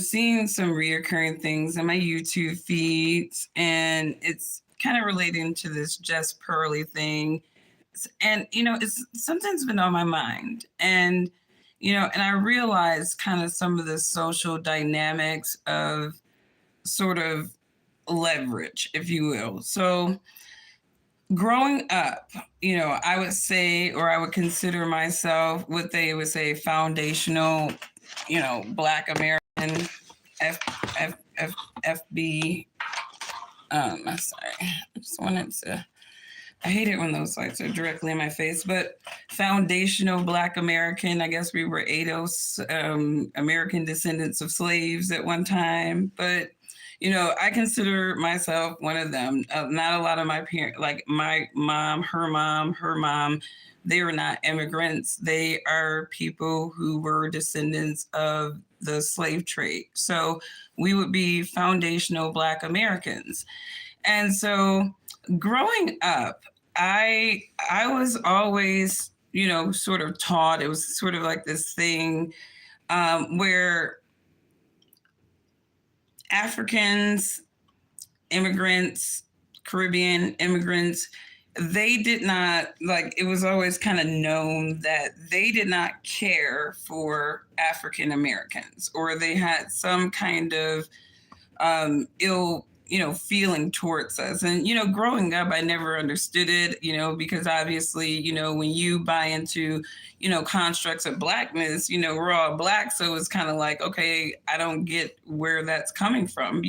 seeing some reoccurring things in my YouTube feeds, and it's kind of relating to this Just Pearly thing. And, it's something's been on my mind. And I realized kind of some of the social dynamics of sort of leverage, if you will. So, growing up, I would say, or I would consider myself what they would say foundational, Black American, F, FB. I'm sorry. I just wanted to, I hate it when those lights are directly in my face, but foundational Black American, I guess we were ADOS, American descendants of slaves at one time. But I consider myself one of them. Not a lot of my parents, like my mom, her mom, they were not immigrants. They are people who were descendants of the slave trade. So we would be foundational Black Americans. And so growing up, I was always, sort of taught, it was sort of like this thing where Africans, immigrants, Caribbean immigrants, they did not, like, it was always kind of known that they did not care for African Americans, or they had some kind of ill, feeling towards us. And, growing up, I never understood it, because obviously, when you buy into, constructs of Blackness, we're all Black. So it's kind of like, okay, I don't get where that's coming from,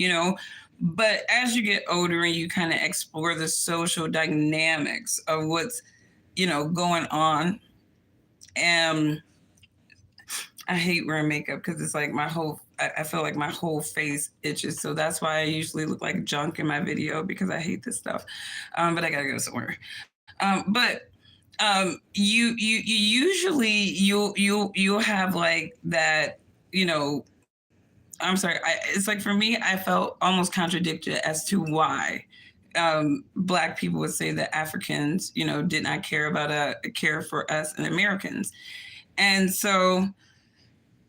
But as you get older and you kind of explore the social dynamics of what's, going on, and I hate wearing makeup because it's like I feel like my whole face itches. So that's why I usually look like junk in my video, because I hate this stuff. But I gotta go somewhere. You usually you'll have like that, I'm sorry. It's like for me, I felt almost contradicted as to why Black people would say that Africans, did not care for us and Americans. And so,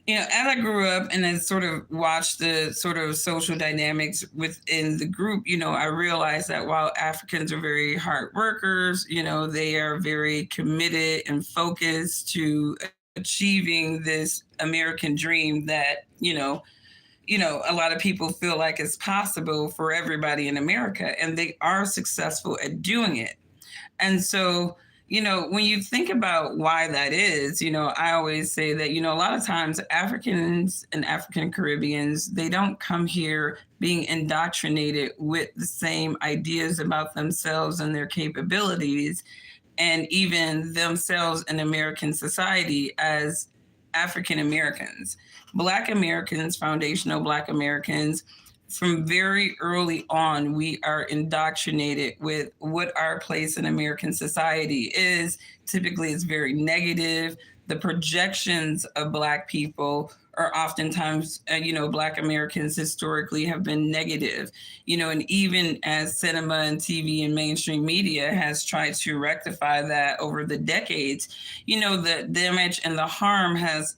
as I grew up and then sort of watched the sort of social dynamics within the group, I realized that while Africans are very hard workers, they are very committed and focused to achieving this American dream that, a lot of people feel like it's possible for everybody in America, and they are successful at doing it. And so, when you think about why that is, I always say that, a lot of times Africans and African Caribbeans, they don't come here being indoctrinated with the same ideas about themselves and their capabilities, and even themselves in American society as African Americans. Black Americans, foundational Black Americans, from very early on, we are indoctrinated with what our place in American society is. Typically, it's very negative. The projections of Black people are oftentimes, Black Americans historically have been negative, and even as cinema and TV and mainstream media has tried to rectify that over the decades, the damage and the harm has,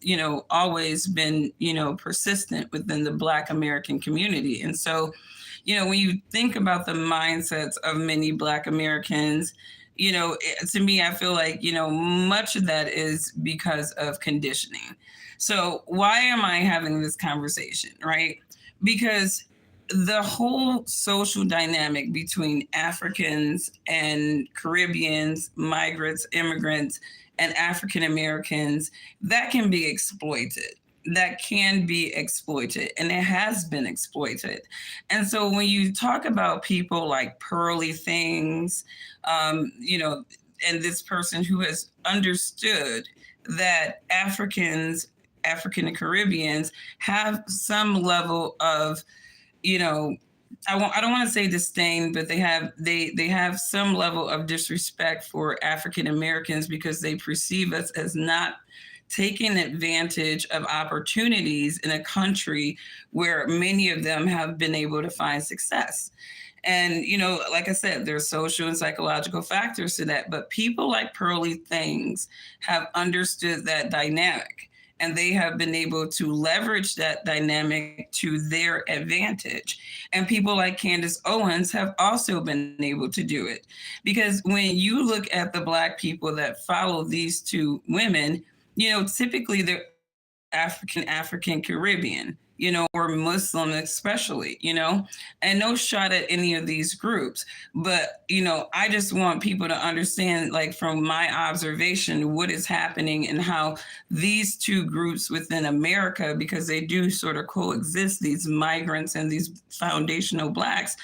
always been, persistent within the Black American community. And so, when you think about the mindsets of many Black Americans, to me, I feel like, much of that is because of conditioning. So why am I having this conversation, right? Because the whole social dynamic between Africans and Caribbeans, migrants, immigrants, and African Americans, that can be exploited. That can be exploited, and it has been exploited. And so when you talk about people like Pearly Things, and this person who has understood that African and Caribbeans have some level of, I don't want to say disdain, but they have some level of disrespect for African Americans because they perceive us as not taking advantage of opportunities in a country where many of them have been able to find success. And, like I said, there's social and psychological factors to that, but people like Pearly Things have understood that dynamic. and they have been able to leverage that dynamic to their advantage. And people like Candace Owens have also been able to do it. Because when you look at the Black people that follow these two women, typically they're African Caribbean, or Muslim especially, and no shot at any of these groups. But, I just want people to understand, like from my observation, what is happening and how these two groups within America, because they do sort of coexist, these migrants and these foundational Blacks,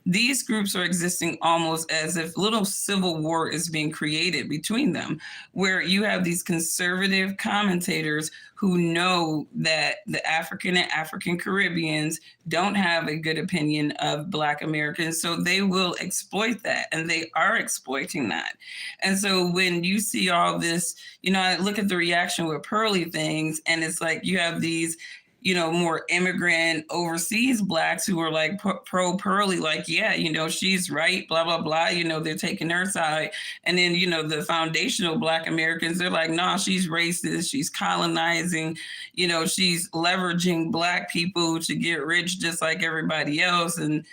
these groups are existing almost as if little civil war is being created between them, where you have these conservative commentators who know that the African and African Caribbeans don't have a good opinion of Black Americans. So they will exploit that, and they are exploiting that. And so when you see all this, I look at the reaction with Pearly things, and it's like you have these more immigrant overseas Blacks who are like pro Pearly, like, yeah, she's right, blah, blah, blah. They're taking her side. And then, the foundational Black Americans, they're like, nah, she's racist. She's colonizing, she's leveraging Black people to get rich just like everybody else. And,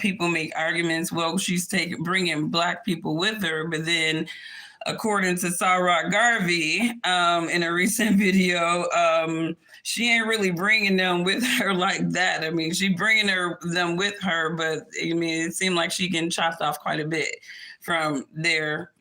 people make arguments, well, she's bringing Black people with her. But then, according to Sarah Garvey, in a recent video, she ain't really bringing them with her like that. I mean, she bringing them with her, but I mean, it seemed like she getting chopped off quite a bit from their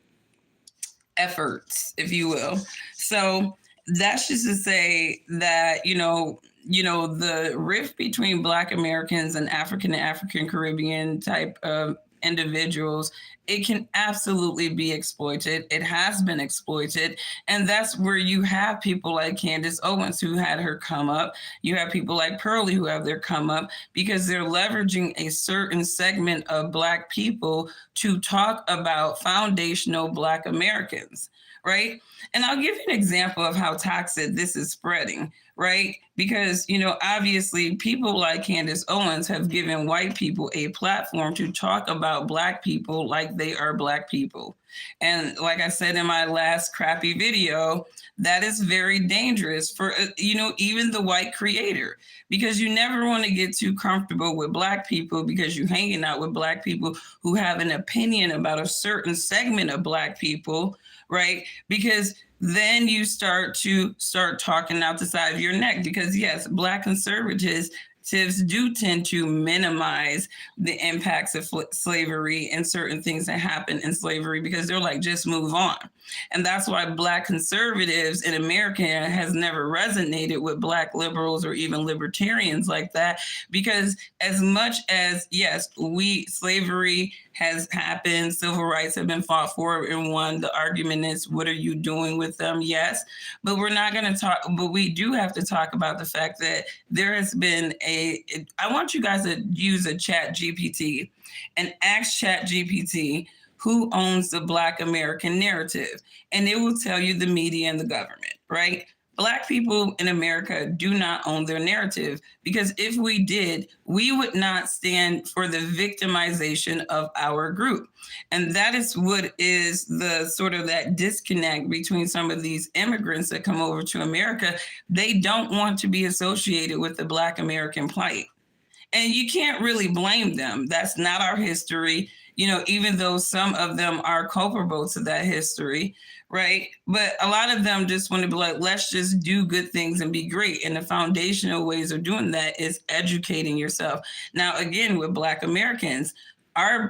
efforts, if you will. So that's just to say that, the rift between Black Americans and African Caribbean type of individuals, it can absolutely be exploited. It has been exploited. And that's where you have people like Candace Owens who had her come up. You have people like Pearly who have their come up because they're leveraging a certain segment of Black people to talk about foundational Black Americans, right? And I'll give you an example of how toxic this is spreading, right? Because, obviously people like Candace Owens have given white people a platform to talk about Black people like they are Black people. And like I said in my last crappy video, that is very dangerous for, even the white creator, because you never want to get too comfortable with Black people because you're hanging out with Black people who have an opinion about a certain segment of Black people, right? Because then you start talking out the side of your neck, because yes, Black conservatives do tend to minimize the impacts of slavery and certain things that happen in slavery, because they're like, just move on. And that's why Black conservatives in America has never resonated with Black liberals or even libertarians like that, because as much as, yes, slavery has happened, civil rights have been fought for and won, the argument is, what are you doing with them? Yes, but we're not going to talk, but we do have to talk about the fact that there has been I want you guys to use a Chat GPT and ask Chat GPT who owns the Black American narrative, and it will tell you the media and the government, right? Black people in America do not own their narrative, because if we did, we would not stand for the victimization of our group. And that is what is the sort of that disconnect between some of these immigrants that come over to America. They don't want to be associated with the Black American plight. And you can't really blame them. That's not our history, even though some of them are culpable to that history, right? But a lot of them just want to be like, let's just do good things and be great. And the foundational ways of doing that is educating yourself. Now, again, with Black Americans,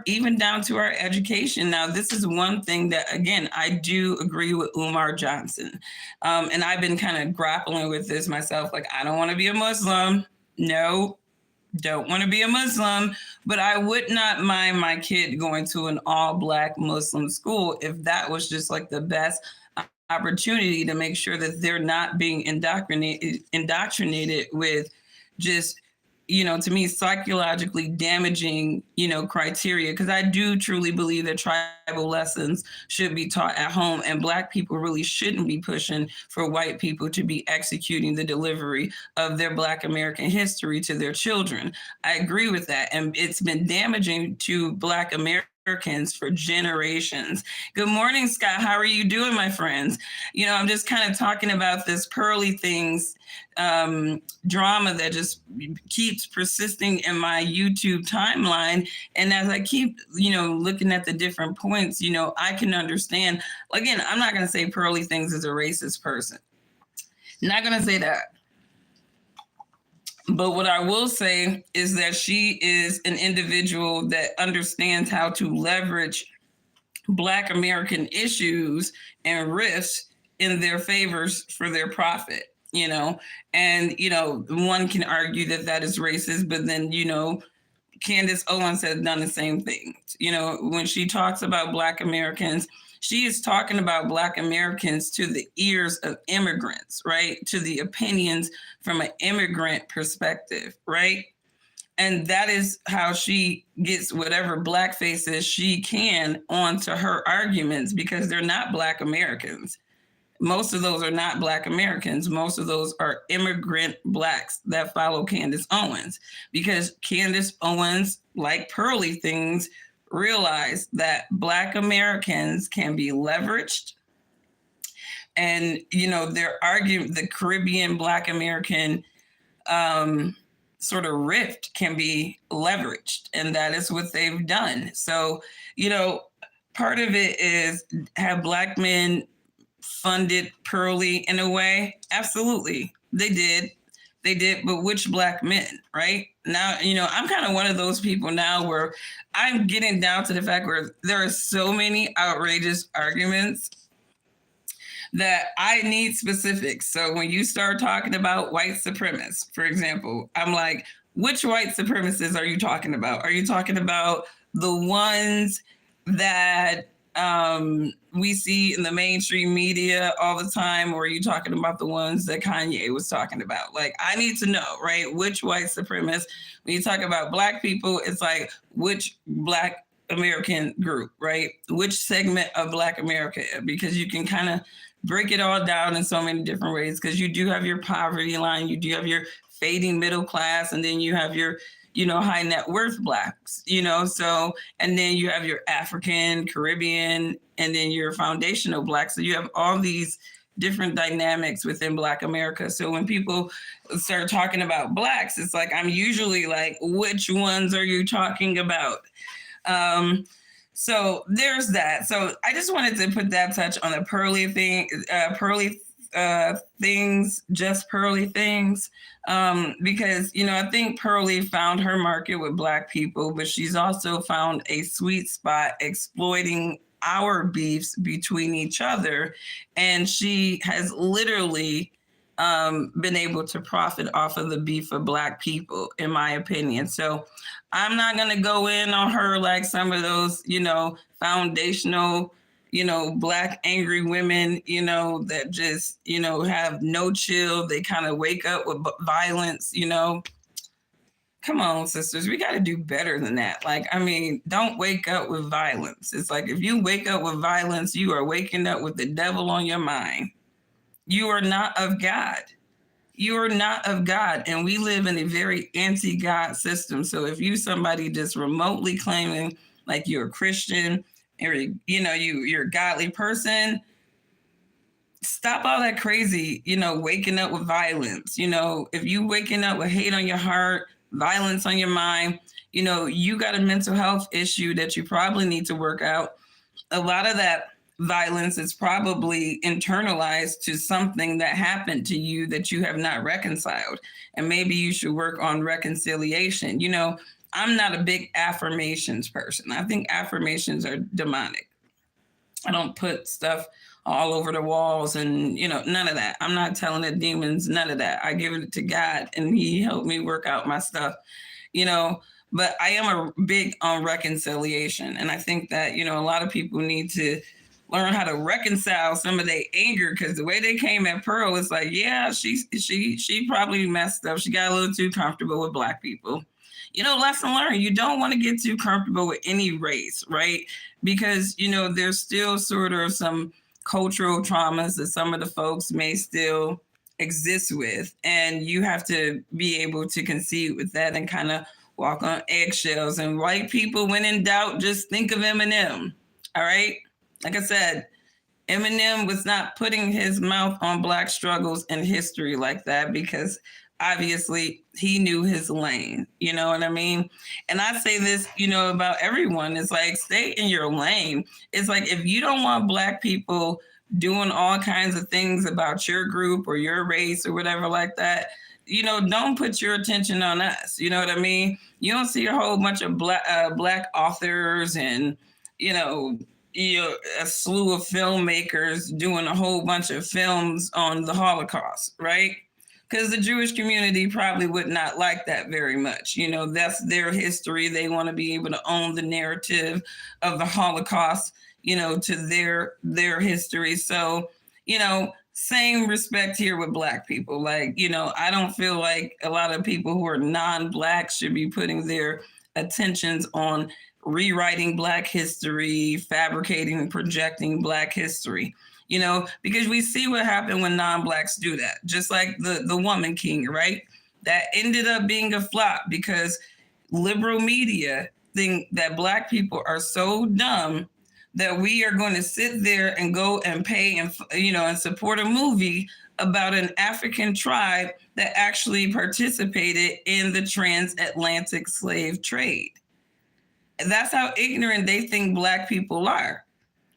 even down to our education. Now, this is one thing that, again, I do agree with Umar Johnson. And I've been kind of grappling with this myself. Like, I don't want to be a Muslim. No, don't want to be a Muslim, but I would not mind my kid going to an all Black Muslim school if that was just like the best opportunity to make sure that they're not being indoctrinated with just, to me, psychologically damaging, criteria. Because I do truly believe that tribal lessons should be taught at home, and Black people really shouldn't be pushing for white people to be executing the delivery of their Black American history to their children. I agree with that. And it's been damaging to Black Americans Americans for generations. Good morning, Scott. How are you doing, my friends? I'm just kind of talking about this Pearly Things drama that just keeps persisting in my YouTube timeline. And as I keep, looking at the different points, I can understand. Again, I'm not going to say Pearly Things is a racist person. Not going to say that. But what I will say is that she is an individual that understands how to leverage Black American issues and risks in their favors for their profit, and, one can argue that that is racist, but then, Candace Owens has done the same thing. When she talks about Black Americans, she is talking about Black Americans to the ears of immigrants, right? To the opinions from an immigrant perspective, right? And that is how she gets whatever blackfaces she can onto her arguments, because they're not Black Americans. Most of those are not Black Americans. Most of those are immigrant Blacks that follow Candace Owens, because Candace Owens, like Pearly Things, realize that Black Americans can be leveraged. And, their argument, the Caribbean Black American sort of rift can be leveraged. And that is what they've done. So, part of it is, have Black men funded Pearly in a way? Absolutely. They did. But which Black men, right? Now, I'm kind of one of those people now where I'm getting down to the fact where there are so many outrageous arguments that I need specifics. So when you start talking about white supremacists, for example, I'm like, which white supremacists are you talking about? Are you talking about the ones that we see in the mainstream media all the time, or are you talking about the ones that Kanye was talking about? Like, I need to know, right? Which white supremacists? When you talk about Black people, it's like, which Black American group, right? Which segment of Black America? Because you can kind of break it all down in so many different ways, because you do have your poverty line, you do have your fading middle class, and then you have your high net worth Blacks, so, and then you have your African, Caribbean, and then your foundational Blacks. So you have all these different dynamics within Black America. So when people start talking about Blacks, it's like, I'm usually like, which ones are you talking about? So there's that. So I just wanted to put that touch on the Pearly thing, things, just Pearly Things, because I think Pearly found her market with Black people, but she's also found a sweet spot exploiting our beefs between each other, and she has literally been able to profit off of the beef of Black people, in my opinion. So I'm not going to go in on her like some of those, foundational, Black angry women, that just, have no chill. They kind of wake up with violence, Come on, sisters, we got to do better than that. Like, I mean, don't wake up with violence. It's like, if you wake up with violence, you are waking up with the devil on your mind. You are not of God. You are not of God. And we live in a very anti-God system. So if you somebody just remotely claiming like you're a Christian, or you're a godly person, stop all that crazy, waking up with violence. If you waking up with hate on your heart, violence on your mind, you got a mental health issue that you probably need to work out. A lot of that violence is probably internalized to something that happened to you that you have not reconciled. And maybe you should work on reconciliation. I'm not a big affirmations person. I think affirmations are demonic. I don't put stuff all over the walls and, none of that. I'm not telling the demons, none of that. I give it to God and he helped me work out my stuff, but I am a big on reconciliation. And I think that, a lot of people need to learn how to reconcile some of their anger, because the way they came at Pearl, it's like, yeah, she probably messed up. She got a little too comfortable with Black people. Lesson learned, you don't want to get too comfortable with any race, right? Because, there's still sort of some cultural traumas that some of the folks may still exist with. And you have to be able to concede with that and kind of walk on eggshells. And white people, when in doubt, just think of Eminem. All right. Like I said, Eminem was not putting his mouth on Black struggles and history like that because obviously he knew his lane. You know what I mean? And I say this, about everyone. It's like, stay in your lane. It's like, if you don't want Black people doing all kinds of things about your group or your race or whatever like that, don't put your attention on us. You know what I mean? You don't see a whole bunch of black authors and, you know, a slew of filmmakers doing a whole bunch of films on the Holocaust, right? Because the Jewish community probably would not like that very much. That's their history. They want to be able to own the narrative of the Holocaust, to their history. So, same respect here with Black people. Like, I don't feel like a lot of people who are non-Black should be putting their attentions on rewriting Black history, fabricating and projecting Black history, because we see what happened when non-Blacks do that, just like the Woman King, right? That ended up being a flop because liberal media think that Black people are so dumb that we are going to sit there and go and pay and support a movie about an African tribe that actually participated in the transatlantic slave trade. That's how ignorant they think Black people are,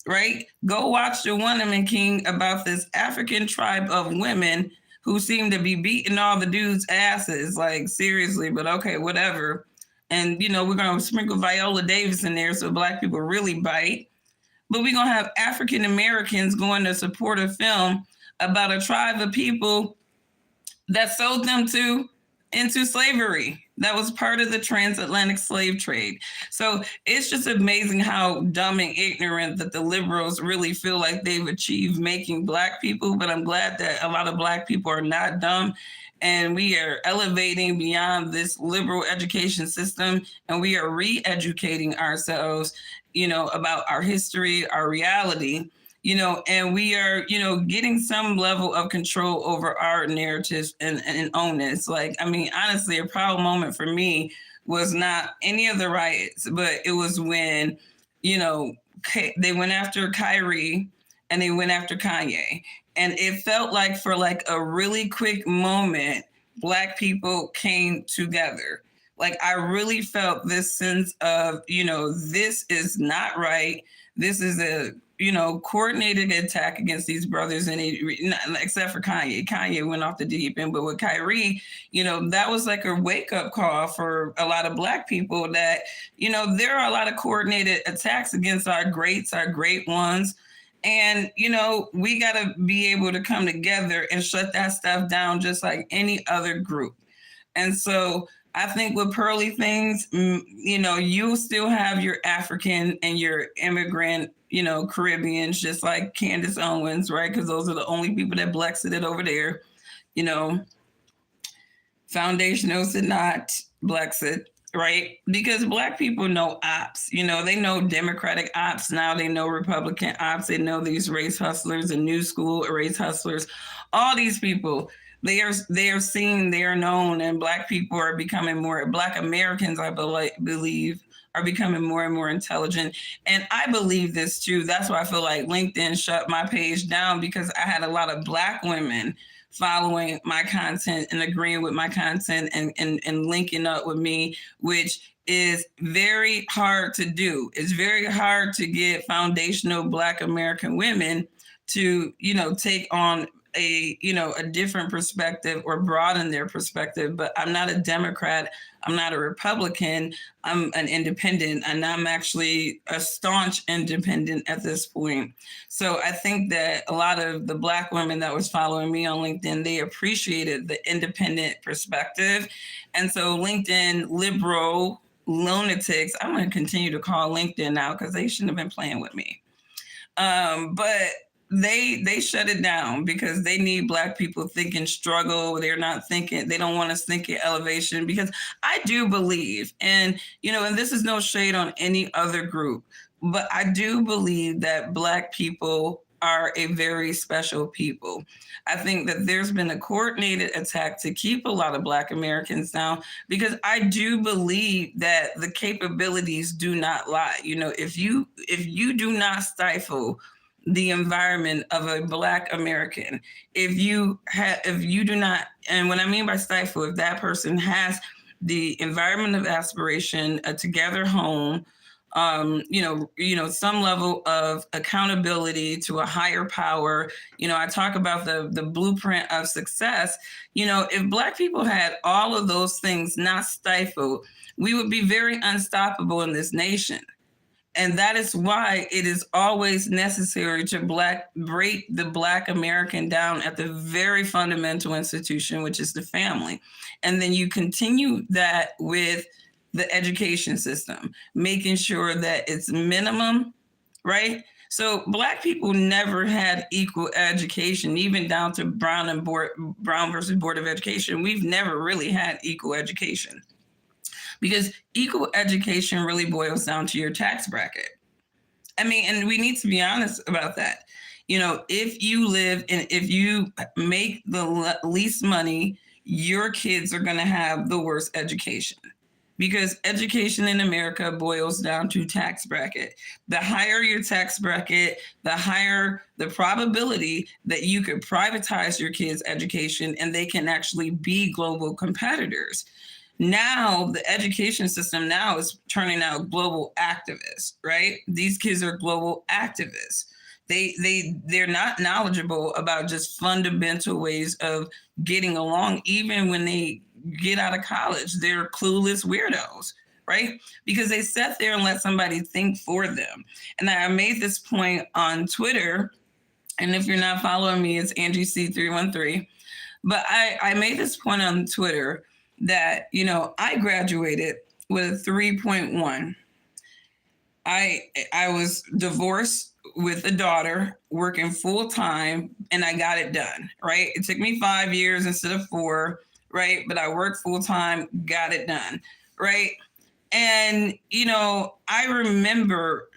right? Go watch the Woman King about this African tribe of women who seem to be beating all the dudes' asses. Like, seriously, but okay, whatever. And, we're going to sprinkle Viola Davis in there so Black people really bite. But we're going to have African Americans going to support a film about a tribe of people that sold them into slavery. That was part of the transatlantic slave trade. So it's just amazing how dumb and ignorant that the liberals really feel like they've achieved making Black people. But I'm glad that a lot of Black people are not dumb. And we are elevating beyond this liberal education system, and we are re-educating ourselves, about our history, our reality, and we are, getting some level of control over our narratives and onus. Like, I mean, honestly, a proud moment for me was not any of the riots, but it was when, they went after Kyrie and they went after Kanye. And it felt like for like a really quick moment, Black people came together. Like, I really felt this sense of, this is not right. This is a, coordinated attack against these brothers, and except for Kanye. Kanye went off the deep end, but with Kyrie, that was like a wake-up call for a lot of Black people that, there are a lot of coordinated attacks against our greats, our great ones. And, we got to be able to come together and shut that stuff down just like any other group. And so I think with Pearly Things, you still have your African and your immigrant, Caribbeans, just like Candace Owens, right? Because those are the only people that Blexited over there. Foundationals did not Blexit, right? Because Black people know ops. They know Democratic ops. Now they know Republican ops. They know these race hustlers and new school race hustlers. All these people, they are seen, they are known, and Black people are becoming more, Black Americans, I believe, are becoming more and more intelligent. And I believe this too. That's why I feel like LinkedIn shut my page down, because I had a lot of Black women following my content and agreeing with my content and linking up with me, which is very hard to do. It's very hard to get foundational Black American women to, take on a different perspective or broaden their perspective. But I'm not a Democrat. I'm not a Republican. I'm an independent, and I'm actually a staunch independent at this point. So I think that a lot of the Black women that was following me on LinkedIn, they appreciated the independent perspective. And so LinkedIn liberal lunatics, I'm going to continue to call LinkedIn now because they shouldn't have been playing with me. But they shut it down because they need Black people thinking struggle. They're not thinking, they don't want us thinking elevation, because I do believe, and and this is no shade on any other group, but I do believe that Black people are a very special people. I think that there's been a coordinated attack to keep a lot of Black Americans down, because I do believe that the capabilities do not lie. You know, if you do not stifle the environment of a Black American, if you do not, and what I mean by stifle, if that person has the environment of aspiration, a together home, some level of accountability to a higher power. You know, I talk about the blueprint of success. You know, if Black people had all of those things not stifled, we would be very unstoppable in this nation. And that is why it is always necessary to break the Black American down at the very fundamental institution, which is the family. And then you continue that with the education system, making sure that it's minimum, right? So Black people never had equal education, even down to Brown versus Board of Education. We've never really had equal education, because equal education really boils down to your tax bracket. I mean, and we need to be honest about that. You know, if you live and if you make the least money, your kids are going to have the worst education, because education in America boils down to tax bracket. The higher your tax bracket, the higher the probability that you could privatize your kids' education and they can actually be global competitors. Now the education system now is turning out global activists, right? These kids are global activists. They're not knowledgeable about just fundamental ways of getting along. Even when they get out of college, they're clueless weirdos, right? Because they sat there and let somebody think for them. And I made this point on Twitter, and if you're not following me, it's Angie C313. But I made this point on Twitter that, you know, I graduated with a 3.1. I was divorced with a daughter, working full time, and I got it done, right? It took me 5 years instead of 4, right? But I worked full time, got it done, right? And, you know, I remember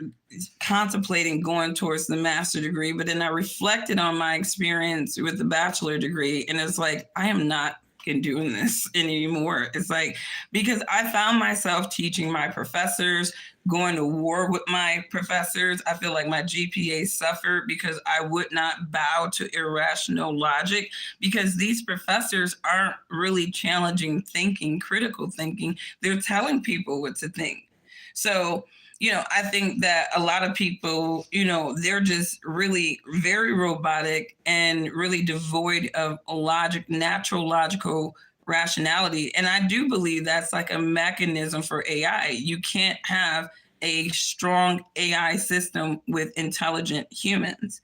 contemplating going towards the master degree, but then I reflected on my experience with the bachelor degree, and it's like, I am not doing this anymore. It's like, because I found myself teaching my professors, going to war with my professors. I feel like my GPA suffered because I would not bow to irrational logic, because these professors aren't really challenging thinking, critical thinking. They're telling people what to think. So, you know, I think that a lot of people, you know, they're just really very robotic and really devoid of logic, natural logical rationality. And I do believe that's like a mechanism for AI. You can't have a strong AI system with intelligent humans,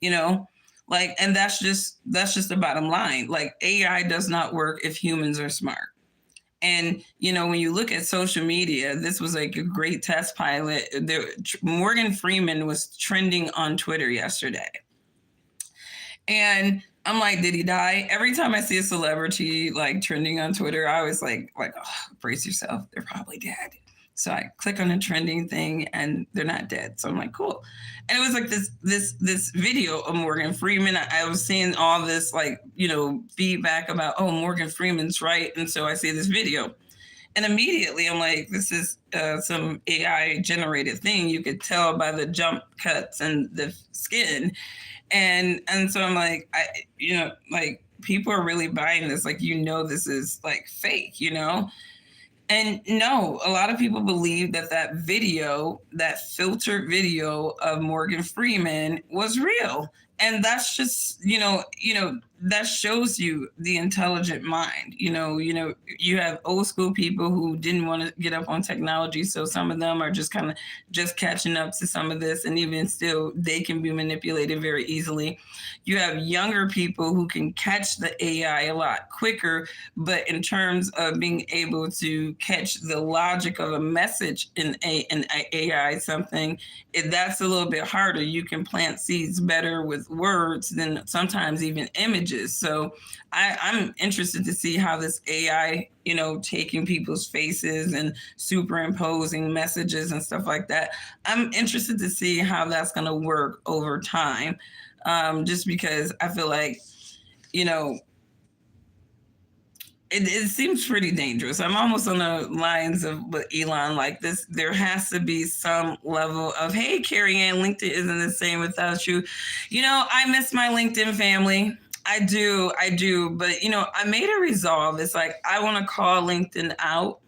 you know, like, and that's just the bottom line. Like, AI does not work if humans are smart. And, you know, when you look at social media, this was like a great test pilot. Morgan Freeman was trending on Twitter yesterday. And I'm like, did he die? Every time I see a celebrity like trending on Twitter, I always like, oh, brace yourself. They're probably dead. So I click on the trending thing and they're not dead. So I'm like, cool. And it was like this video of Morgan Freeman. I was seeing all this, like, you know, feedback about, oh, Morgan Freeman's right. And so I see this video. And immediately I'm like, this is some AI generated thing. You could tell by the jump cuts and the skin. And so I'm like, like, people are really buying this. Like, you know, this is like fake, you know? And no, a lot of people believe that video, that filtered video of Morgan Freeman was real. And that's just, you know, that shows you the intelligent mind. You have old school people who didn't want to get up on technology. So some of them are just kind of just catching up to some of this. And even still, they can be manipulated very easily. You have younger people who can catch the AI a lot quicker. But in terms of being able to catch the logic of a message in an AI something, that's a little bit harder. You can plant seeds better with with words than sometimes even images. So I'm interested to see how this AI, taking people's faces and superimposing messages and stuff like that. I'm interested to see how that's going to work over time. Just because I feel like, you know, it seems pretty dangerous. I'm almost on the lines of what Elon, like this. There has to be some level of, hey, Carrie Ann, LinkedIn isn't the same without you. I miss my LinkedIn family. I do. But, I made a resolve. It's like, I want to call LinkedIn out.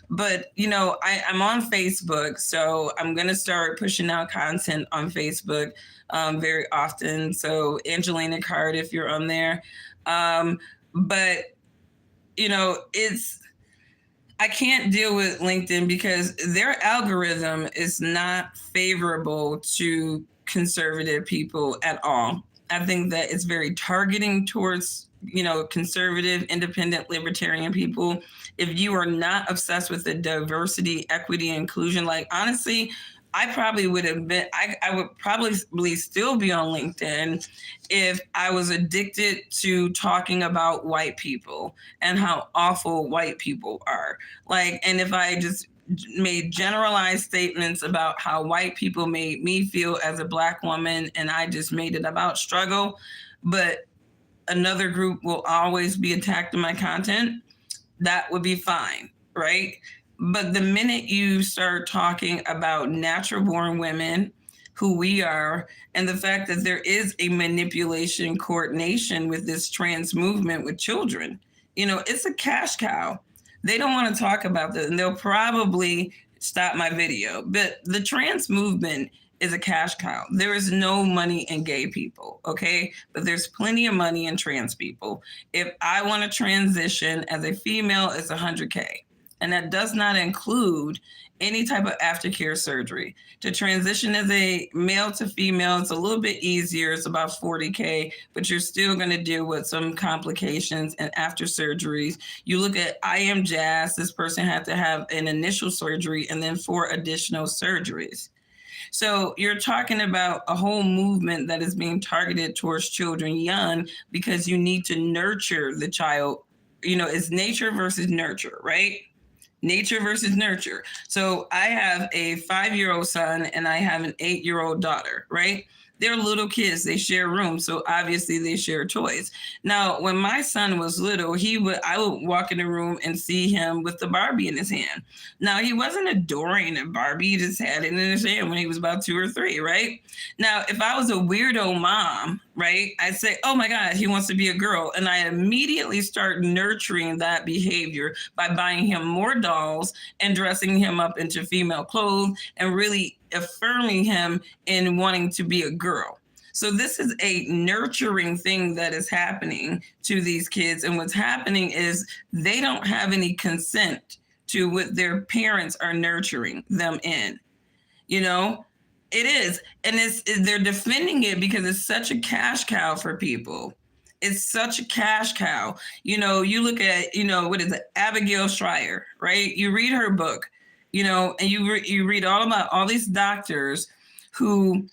But, I'm on Facebook. So I'm going to start pushing out content on Facebook very often. So Angelina Card, if you're on there. But I can't deal with LinkedIn because their algorithm is not favorable to conservative people at all. I think that it's very targeting towards, conservative, independent, libertarian people. If you are not obsessed with the diversity, equity, inclusion, like honestly, I probably would have been, I would probably still be on LinkedIn if I was addicted to talking about white people and how awful white people are. Like, and if I just made generalized statements about how white people made me feel as a Black woman and I just made it about struggle, but another group will always be attacked in my content, that would be fine, right? But the minute you start talking about natural born women, who we are, and the fact that there is a manipulation coordination with this trans movement with children, it's a cash cow. They don't want to talk about this, and they'll probably stop my video. But the trans movement is a cash cow. There is no money in gay people, okay? But there's plenty of money in trans people. If I want to transition as a female, it's $100K. And that does not include any type of aftercare surgery. To transition as a male to female, it's a little bit easier. It's about $40K, but you're still going to deal with some complications and after surgeries. You look at I Am Jazz, this person had to have an initial surgery and then 4 additional surgeries. So you're talking about a whole movement that is being targeted towards children young because you need to nurture the child. It's nature versus nurture, right? Nature versus nurture. So I have a 5-year-old son and I have an 8-year-old daughter, right? They're little kids. They share rooms. So obviously they share toys. Now, when my son was little, I would walk in the room and see him with the Barbie in his hand. Now, he wasn't adoring the Barbie. He just had it in his hand when he was about 2 or 3, right? Now, if I was a weirdo mom, right, I'd say, oh my God, he wants to be a girl. And I immediately start nurturing that behavior by buying him more dolls and dressing him up into female clothes and really affirming him in wanting to be a girl. So this is a nurturing thing that is happening to these kids. And what's happening is they don't have any consent to what their parents are nurturing them in. It is. And they're defending it because it's such a cash cow for people. It's such a cash cow. You look at, what is it? Abigail Schreier, right? You read her book, and you read all about all these doctors who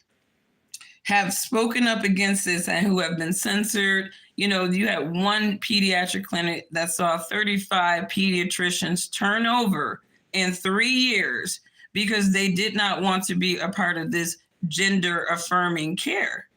have spoken up against this and who have been censored. You had one pediatric clinic that saw 35 pediatricians turn over in 3 years because they did not want to be a part of this gender affirming care,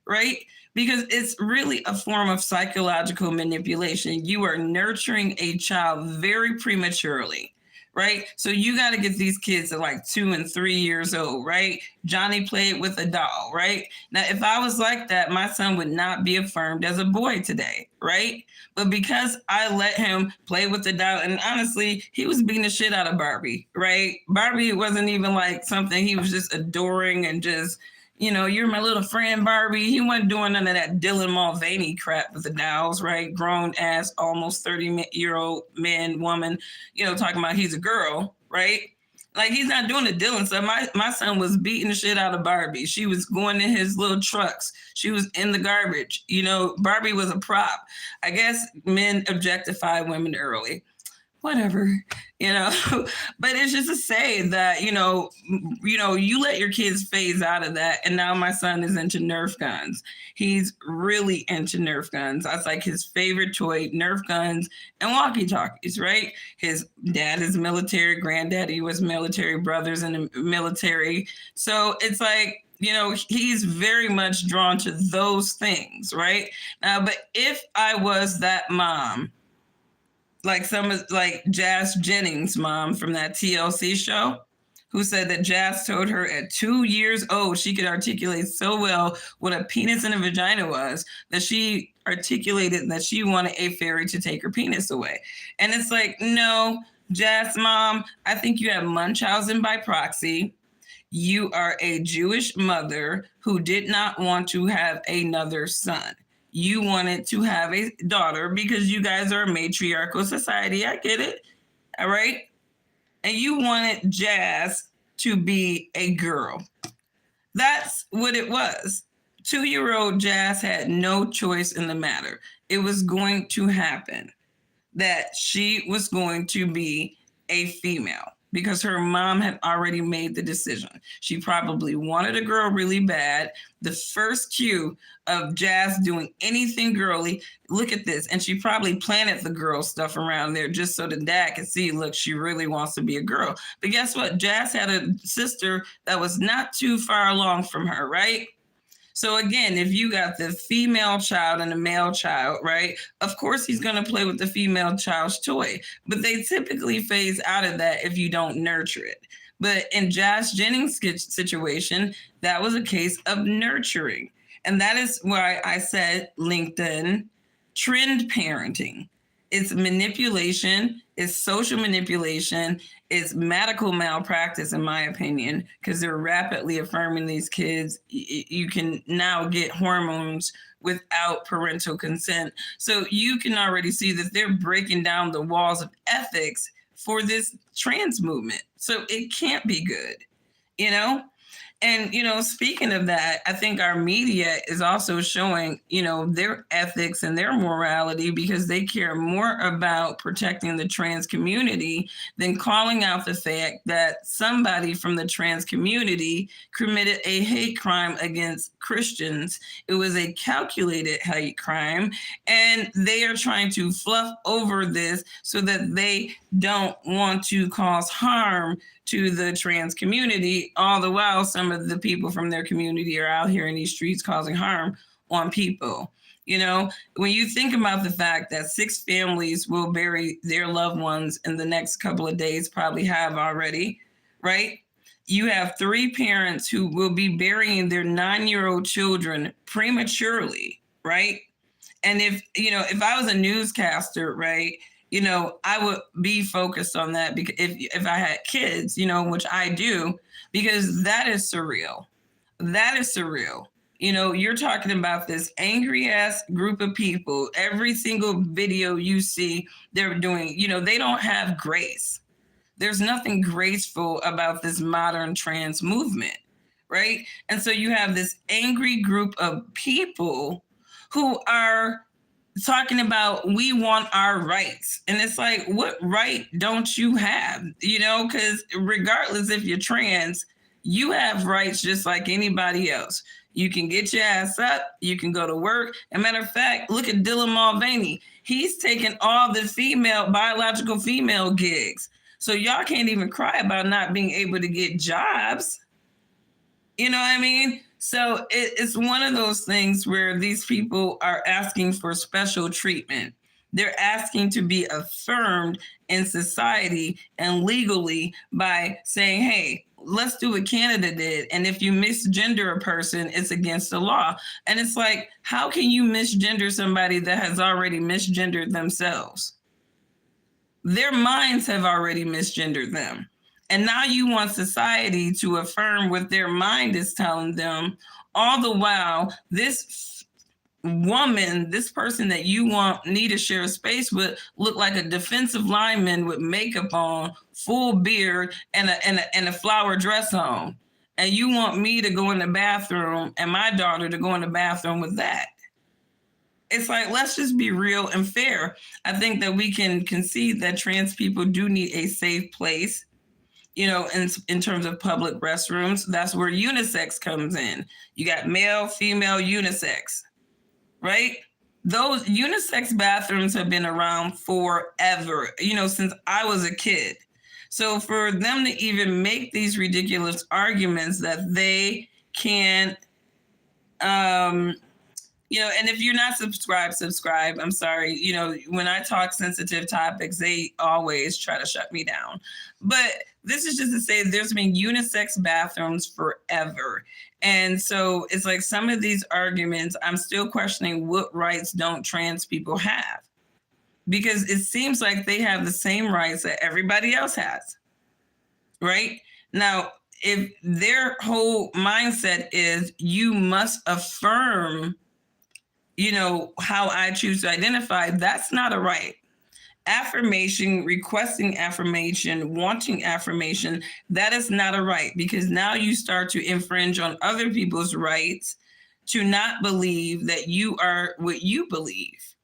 right? Because it's really a form of psychological manipulation. You are nurturing a child very prematurely, right? So you got to get these kids at like 2 and 3 years old, right? Johnny played with a doll, right? Now, if I was like that, my son would not be affirmed as a boy today, right? But because I let him play with the doll, and honestly, he was beating the shit out of Barbie, right? Barbie wasn't even like something he was just adoring and just, you're my little friend, Barbie. He wasn't doing none of that Dylan Mulvaney crap with the dolls, right? Grown ass, almost 30-year-old man, woman, talking about he's a girl, right? Like, he's not doing the Dylan stuff. My son was beating the shit out of Barbie. She was going in his little trucks. She was in the garbage. Barbie was a prop. I guess men objectify women early. Whatever. you know. But it's just to say that, you let your kids phase out of that, and now my son is into Nerf guns. He's really into Nerf guns. That's like his favorite toy: Nerf guns and walkie talkies, right? His dad is military, granddaddy was military, brothers in the military. So it's like, he's very much drawn to those things, right? But if I was that mom, like Jazz Jennings' mom from that TLC show, who said that Jazz told her at 2 years old she could articulate so well what a penis and a vagina was, that she articulated that she wanted a fairy to take her penis away. And it's like, no, Jazz mom, I think you have Munchausen by proxy. You are a Jewish mother who did not want to have another son. You wanted to have a daughter because you guys are a matriarchal society. I get it. All right. And you wanted Jazz to be a girl. That's what it was. 2-year-old Jazz had no choice in the matter. It was going to happen that she was going to be a female, because her mom had already made the decision. She probably wanted a girl really bad. The first cue of Jazz doing anything girly, look at this. And she probably planted the girl stuff around there just so the dad could see, look, she really wants to be a girl. But guess what? Jazz had a sister that was not too far along from her, right? So again, if you got the female child and the male child, right, of course he's going to play with the female child's toy. But they typically phase out of that if you don't nurture it. But in Josh Jennings' situation, that was a case of nurturing. And that is why I said LinkedIn trend parenting. It's manipulation, it's social manipulation, it's medical malpractice, in my opinion, because they're rapidly affirming these kids. You can now get hormones without parental consent. So you can already see that they're breaking down the walls of ethics for this trans movement. So it can't be good, you know? And, speaking of that, I think our media is also showing, their ethics and their morality, because they care more about protecting the trans community than calling out the fact that somebody from the trans community committed a hate crime against Christians. It was a calculated hate crime, and they are trying to fluff over this so that they don't want to cause harm to the trans community, all the while some of the people from their community are out here in these streets causing harm on people. When you think about the fact that 6 families will bury their loved ones in the next couple of days, probably have already, right? You have 3 parents who will be burying their 9-year-old children prematurely, right? And if I was a newscaster, right, I would be focused on that, because if I had kids, which I do, because that is surreal. That is surreal. You're talking about this angry ass group of people. Every single video you see, they're doing, they don't have grace. There's nothing graceful about this modern trans movement, right? And so you have this angry group of people who are talking about, we want our rights. And it's like, what right don't you have? Because regardless if you're trans, you have rights just like anybody else. You can get your ass up, you can go to work. As a matter of fact, look at Dylan Mulvaney. He's taken all the biological female gigs. So y'all can't even cry about not being able to get jobs. You know what I mean? So it's one of those things where these people are asking for special treatment. They're asking to be affirmed in society and legally by saying, hey, let's do what Canada did. And if you misgender a person, it's against the law. And it's like, how can you misgender somebody that has already misgendered themselves? Their minds have already misgendered them. And now you want society to affirm what their mind is telling them, all the while this woman, this person that you need to share space with, look like a defensive lineman with makeup on, full beard, and a flower dress on. And you want me to go in the bathroom and my daughter to go in the bathroom with that. it's like, let's just be real and fair. I think that we can concede that trans people do need a safe place, in terms of public restrooms. That's where unisex comes in. You got male, female, unisex, right? Those unisex bathrooms have been around forever, since I was a kid. So for them to even make these ridiculous arguments that they can, and if you're not subscribe. I'm sorry. When I talk sensitive topics, they always try to shut me down. But this is just to say there's been unisex bathrooms forever. And so it's like some of these arguments, I'm still questioning what rights don't trans people have? Because it seems like they have the same rights that everybody else has. Right? Now, if their whole mindset is you must affirm how I choose to identify, that's not a right. Affirmation, requesting affirmation, wanting affirmation, that is not a right, because now you start to infringe on other people's rights to not believe that you are what you believe.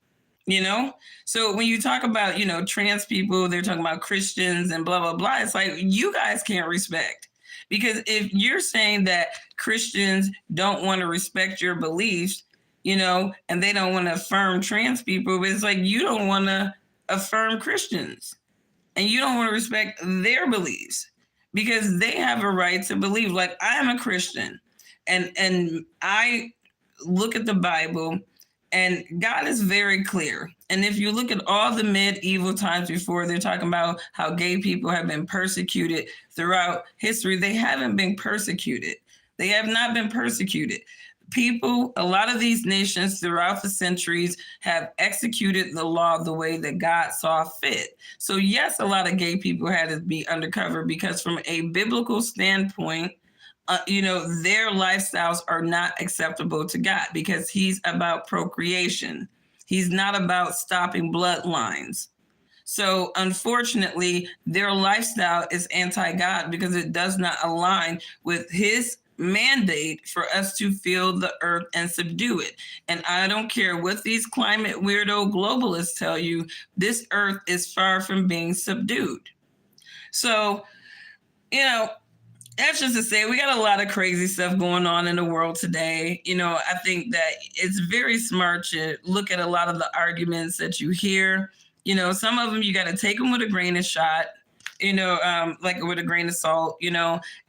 So when you talk about, trans people, they're talking about Christians and blah, blah, blah. It's like, you guys can't respect. Because if you're saying that Christians don't want to respect your beliefs, and they don't want to affirm trans people, but it's like you don't want to affirm Christians and you don't want to respect their beliefs because they have a right to believe. Like, I am a Christian and I look at the Bible and God is very clear. And if you look at all the medieval times before, they're talking about how gay people have been persecuted throughout history. They haven't been persecuted. They have not been persecuted. People, a lot of these nations throughout the centuries have executed the law the way that God saw fit. So yes, a lot of gay people had to be undercover because from a biblical standpoint, their lifestyles are not acceptable to God because he's about procreation. He's not about stopping bloodlines. So unfortunately, their lifestyle is anti-God because it does not align with his mandate for us to fill the earth and subdue it. And I don't care what these climate weirdo globalists tell you, this earth is far from being subdued. So, that's just to say we got a lot of crazy stuff going on in the world today. I think that it's very smart to look at a lot of the arguments that you hear. Some of them you got to take them with a grain of shot. Like with a grain of salt,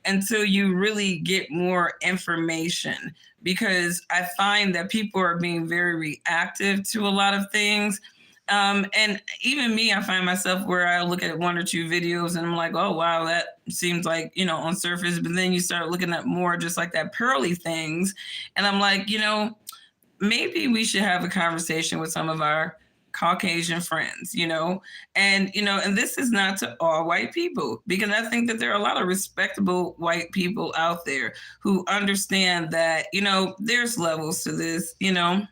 until you really get more information, because I find that people are being very reactive to a lot of things. And even me, I find myself where I look at one or two videos and I'm like, oh, wow, that seems like, on surface. But then you start looking at more just like that pearly things. And I'm like, maybe we should have a conversation with some of our Caucasian friends, and this is not to all white people, because I think that there are a lot of respectable white people out there who understand that, there's levels to this, I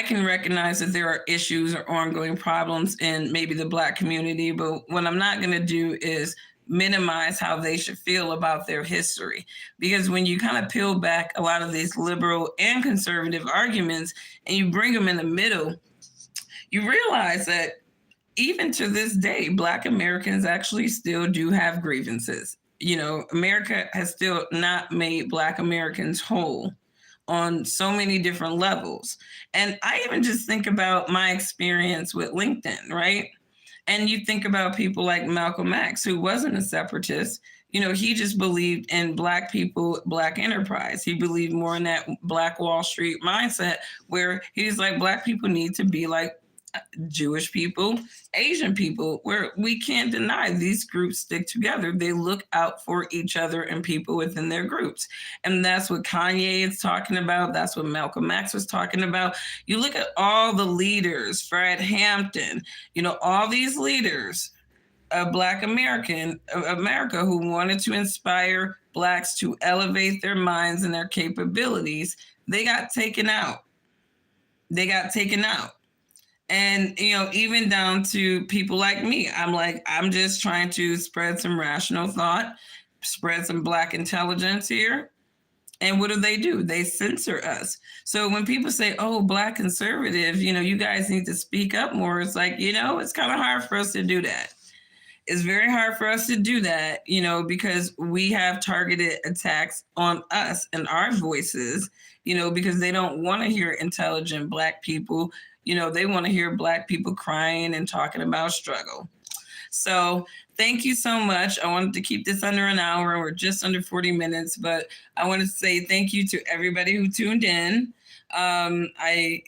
can recognize that there are issues or ongoing problems in maybe the Black community, but what I'm not going to do is minimize how they should feel about their history. Because when you kind of peel back a lot of these liberal and conservative arguments and you bring them in the middle, you realize that even to this day, Black Americans actually still do have grievances. America has still not made Black Americans whole on so many different levels. And I even just think about my experience with LinkedIn, right? And you think about people like Malcolm X, who wasn't a separatist. He just believed in Black people, Black enterprise. He believed more in that Black Wall Street mindset where he's like, Black people need to be like Jewish people, Asian people, where we can't deny these groups stick together. They look out for each other and people within their groups. And that's what Kanye is talking about. That's what Malcolm X was talking about. You look at all the leaders, Fred Hampton, all these leaders of Black America who wanted to inspire Blacks to elevate their minds and their capabilities, they got taken out. And, even down to people like me, I'm just trying to spread some rational thought, spread some Black intelligence here. And what do? They censor us. So when people say, oh, Black conservative, you guys need to speak up more, it's like, it's kind of hard for us to do that. It's very hard for us to do that, because we have targeted attacks on us and our voices, because they don't want to hear intelligent Black people. They want to hear Black people crying and talking about struggle. So thank you so much. I wanted to keep this under an hour. We're just under 40 minutes, but I want to say thank you to everybody who tuned in. I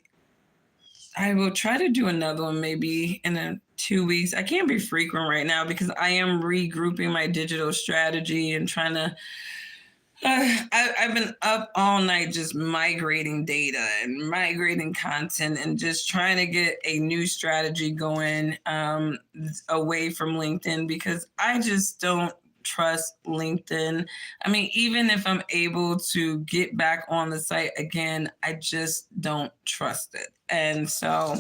will try to do another one maybe in 2 weeks. I can't be frequent right now because I am regrouping my digital strategy and trying to. I've been up all night just migrating data and migrating content and just trying to get a new strategy going away from LinkedIn because I just don't trust LinkedIn. I mean, even if I'm able to get back on the site again, I just don't trust it. And so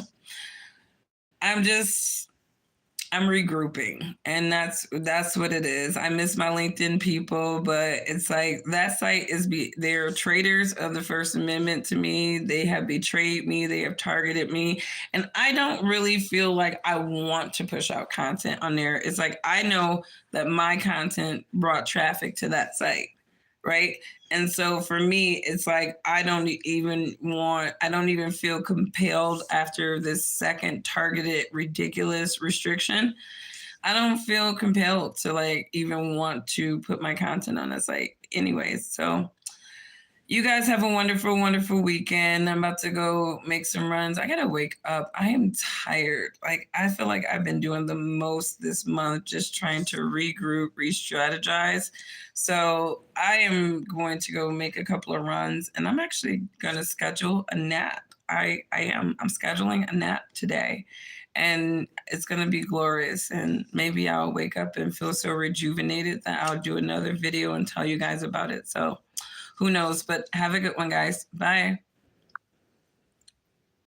I'm regrouping, and that's what it is. I miss my LinkedIn people, but it's like that site they're traitors of the First Amendment to me. They have betrayed me. They have targeted me, and I don't really feel like I want to push out content on there. It's like I know that my content brought traffic to that site, right? And so for me, it's like I don't even feel compelled after this second targeted ridiculous restriction. I don't feel compelled to like even want to put my content on the site anyways. So you guys have a wonderful, wonderful weekend. I'm about to go make some runs. I gotta wake up. I am tired. Like I feel like I've been doing the most this month, just trying to regroup, re-strategize. So I am going to go make a couple of runs, and I'm actually gonna schedule a nap. I'm scheduling a nap today, and it's gonna be glorious. And maybe I'll wake up and feel so rejuvenated that I'll do another video and tell you guys about it. So who knows? But have a good one, guys. Bye.